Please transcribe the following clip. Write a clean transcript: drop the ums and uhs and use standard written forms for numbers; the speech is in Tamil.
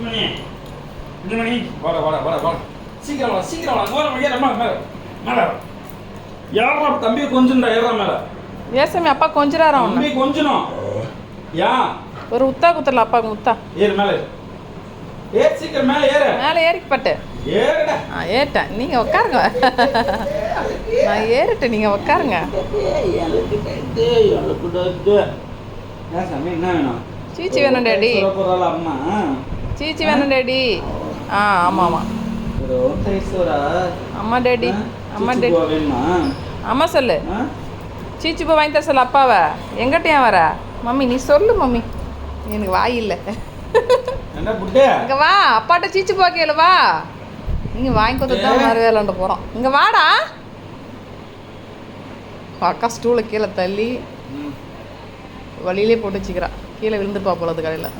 குஞ்சுமணி வாடா சீக்கிரம் வாடா மேலே மேலே மேலே யாரா தம்பி கொஞ்சம்டா ஏறா மேலே ஏசாமி அப்பா கொஞ்சிராரா தம்பி கொஞ்சணும் யா ஒரு உத்தா குத்தல அப்பாவுக்கு முத்தா ஏறு மேலே ஏறு சீக்கிரம் மேலே ஏறு மேலே ஏறிக்கு பட்டு ஏறுடா ஏறிட்டேன் நீங்கள் உட்காருங்க நான் ஏறிட்டேன் நீங்கள் உட்காருங்க சாமி என்ன வேணும் சீச்சி வேணும் டேடி அம்மா சீச்சி வேணும் டேடி ஆமாம் ஆமாம் அம்மா டேடி அம்மா டேடி வேணுமா அம்மா சொல்லு சீச்சி போ வாங்கி தர சொல்லு அப்பாவை எங்கிட்ட ஏன் வர மம்மி நீ சொல்லு மம்மி எனக்கு வாய் இல்லை என்ன புட்டே இங்கே வா அப்பாட்ட சீச்சி போ கேளு வா நீங்கள் வாங்கி கொடுத்து தான் வேறு வேலைண்ட போகிறோம் இங்கே வாடா அக்கா ஸ்டூலை கீழே தள்ளி வழியிலே போட்டு வச்சுக்கிறா கீழே விழுந்துருப்பா போல அது கடையில்